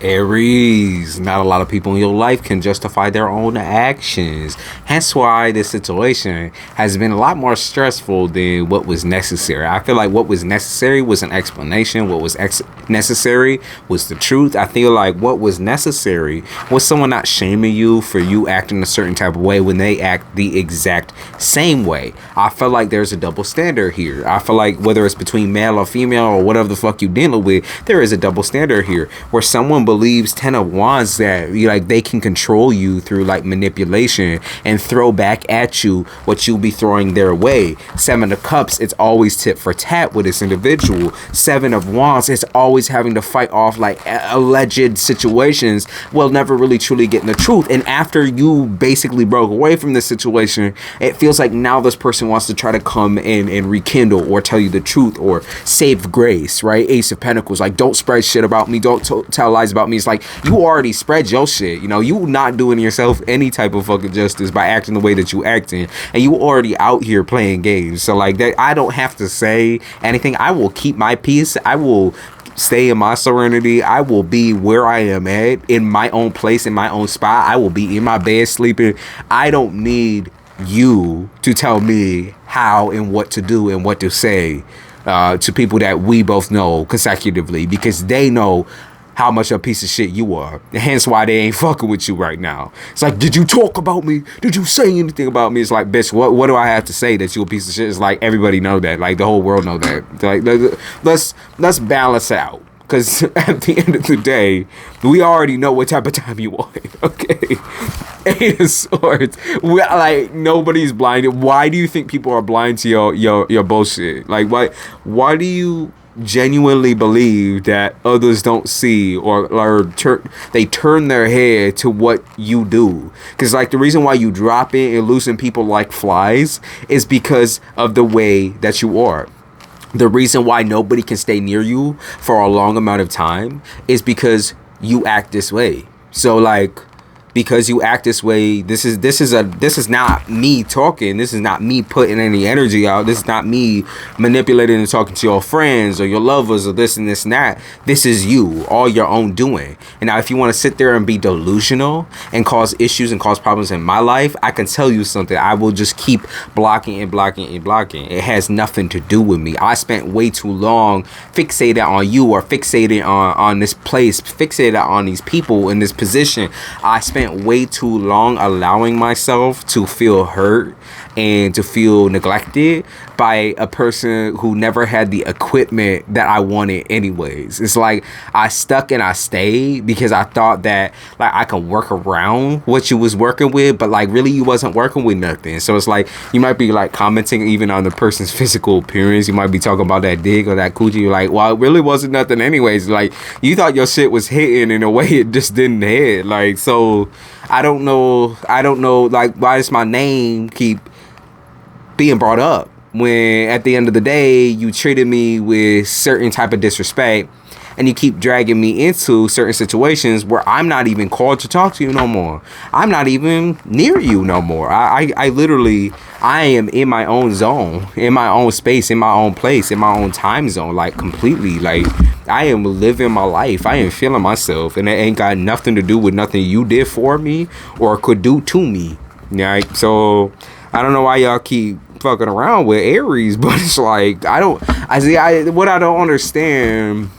Aries, not a lot of people in your life can justify their own actions. Hence why this situation has been a lot more stressful than what was necessary. I feel like what was necessary was an explanation. What was necessary was the truth. I feel like what was necessary was someone not shaming you for you acting a certain type of way when they act the exact same way. I feel like there's a double standard here. I feel like whether it's between male or female or whatever the fuck you dealing with, there is a double standard here where someone believes Ten of Wands that like they can control you through like manipulation and throw back at you what you'll be throwing their way. Seven of Cups, it's always tit for tat with this individual. Seven of Wands, it's always having to fight off like alleged situations while never really truly getting the truth. And after you basically broke away from this situation, it feels like now this person wants to try to come in and rekindle or tell you the truth or save grace, right? Ace of Pentacles, like don't spread shit about me, don't tell lies about me. It's like you already spread your shit, you know, you not doing yourself any type of fucking justice by acting the way that you acting, and you already out here playing games. So like that, I don't have to say anything. I will keep my peace. I will stay in my serenity. I will be where I am at, in my own place, in my own spot. I will be in my bed sleeping. I don't need you to tell me how and what to do and what to say to people that we both know consecutively, because they know how much a piece of shit you are. Hence why they ain't fucking with you right now. It's like, did you talk about me? Did you say anything about me? It's like, bitch, what do I have to say that you a piece of shit? It's like, everybody know that. Like, the whole world know that. Like, let's balance out. Because at the end of the day, we already know what type of time you want. Okay? Eight of Swords. Like, nobody's blinded. Why do you think people are blind to your bullshit? Like, why do you genuinely believe that others don't see or they turn their head to what you do? Because like the reason why you drop it and losing people like flies is because of the way that you are. The reason why nobody can stay near you for a long amount of time is because you act this way. So like, because you act this way, this is not me talking. This is not me putting any energy out. This is not me manipulating and talking to your friends or your lovers or this and this and that. This is you, all your own doing. And now if you want to sit there and be delusional and cause issues and cause problems in my life, I can tell you something. I will just keep blocking and blocking and blocking. It has nothing to do with me. I spent way too long fixated on you or fixated on this place, fixated on these people in this position. I spent way too long allowing myself to feel hurt and to feel neglected by a person who never had the equipment that I wanted anyways. It's like I stuck and I stayed because I thought that like I could work around what you was working with, but like really you wasn't working with nothing. So it's like you might be like commenting even on the person's physical appearance. You might be talking about that dick or that coochie. You're like, well, it really wasn't nothing anyways. Like you thought your shit was hitting in a way it just didn't hit. Like, so I don't know like why does my name keep being brought up when at the end of the day you treated me with certain type of disrespect, and you keep dragging me into certain situations where I'm not even called to talk to you no more. I'm not even near you no more. I literally, I am in my own zone, in my own space, in my own place, in my own time zone, like completely. Like I am living my life. I am feeling myself, and it ain't got nothing to do with nothing you did for me or could do to me. Right? So I don't know why y'all keep fucking around with Aries, but it's like what I don't understand.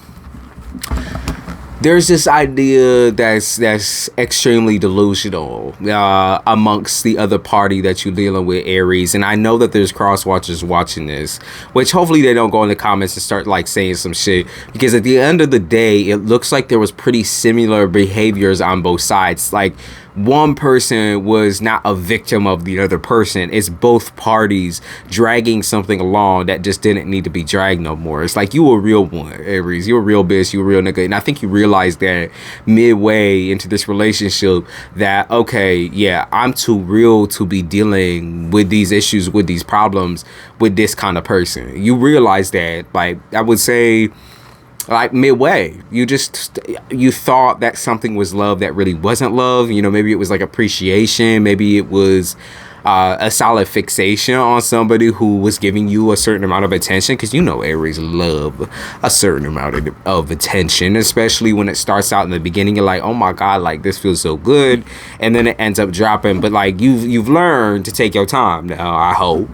There's this idea that's extremely delusional amongst the other party that you're dealing with, Aries. And I know that there's cross watchers watching this, which hopefully they don't go in the comments and start like saying some shit, because at the end of the day, it looks like there was pretty similar behaviors on both sides. Like one person was not a victim of the other person. It's both parties dragging something along that just didn't need to be dragged no more. It's like you a real one, Aries. You a real bitch. You a real nigga. And I think you realize that midway into this relationship that, okay, yeah, I'm too real to be dealing with these issues, with these problems, with this kind of person. You realize that, like, I would say, like midway, you thought that something was love that really wasn't love. You know, maybe it was like appreciation, maybe it was a solid fixation on somebody who was giving you a certain amount of attention, because you know Aries love a certain amount of attention, especially when it starts out in the beginning. You're like, oh my god, like this feels so good, and then it ends up dropping. But like you've learned to take your time now. I hope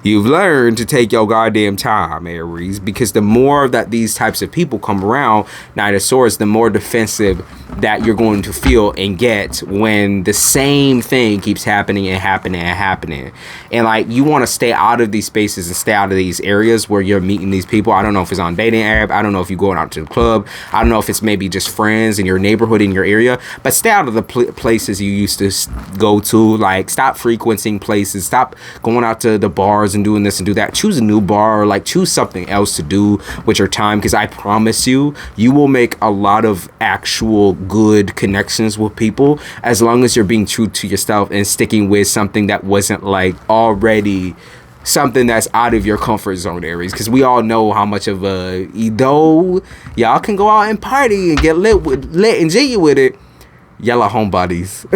you've learned to take your goddamn time, Aries, because the more that these types of people come around, Knight of Swords, the more defensive that you're going to feel and get when the same thing keeps happening and happening and happening. And like, you want to stay out of these spaces and stay out of these areas where you're meeting these people. I don't know if it's on dating app. I don't know if you're going out to the club. I don't know if it's maybe just friends in your neighborhood, in your area. But stay out of the places you used to go to. Like, stop frequenting places. Stop going out to the bars and doing this and do that. Choose a new bar, or like choose something else to do with your time, because I promise you, you will make a lot of actual good connections with people as long as you're being true to yourself and sticking with something that wasn't like already something that's out of your comfort zone, Aries. Because we all know how much of a, though y'all can go out and party and get lit and jiggy with it, y'all are homebodies.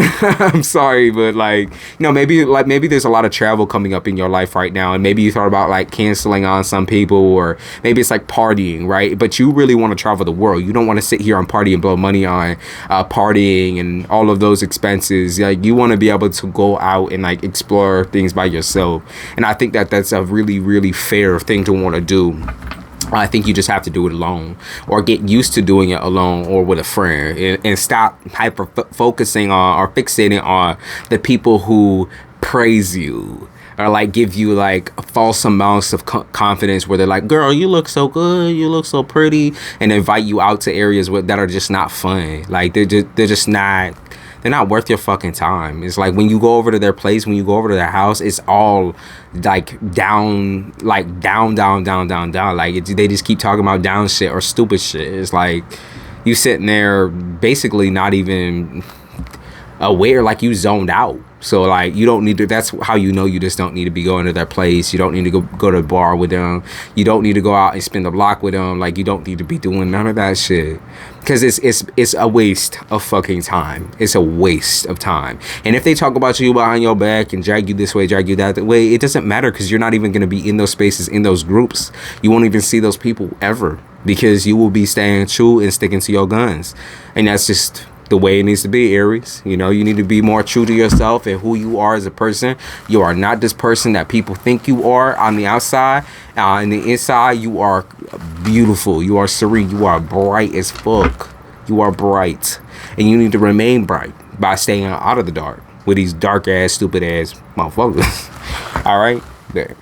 I'm sorry, but like, maybe there's a lot of travel coming up in your life right now, and maybe you thought about like canceling on some people, or maybe it's like partying, right? But you really want to travel the world. You don't want to sit here and party and blow money on partying and all of those expenses. Like, you want to be able to go out and like explore things by yourself, and I think that that's a really, really fair thing to want to do. I think you just have to do it alone, or get used to doing it alone, or with a friend, and stop focusing on or fixating on the people who praise you, or like give you like false amounts of confidence, where they're like, girl, you look so good, you look so pretty, and invite you out to areas that are just not fun. Like, they're just not. They're not worth your fucking time. It's like, when you go over to their place, when you go over to their house, it's all like down. Like they just keep talking about down shit or stupid shit. It's like, you sitting there basically not even aware, like you zoned out. So like, you don't need to, that's how you know you just don't need to be going to their place. You don't need to go to the bar with them. You don't need to go out and spend the block with them. Like, you don't need to be doing none of that shit, because it's a waste of fucking time. It's a waste of time. And if they talk about you behind your back and drag you this way, drag you that way, it doesn't matter, because you're not even going to be in those spaces, in those groups. You won't even see those people ever, because you will be staying true and sticking to your guns. And that's just the way it needs to be, Aries. You need to be more true to yourself and who you are as a person. You are not this person that people think you are on the outside. On the inside, you are beautiful. You are serene. You are bright as fuck. You are bright. And you need to remain bright by staying out of the dark with these dark ass, stupid ass motherfuckers. All right? There.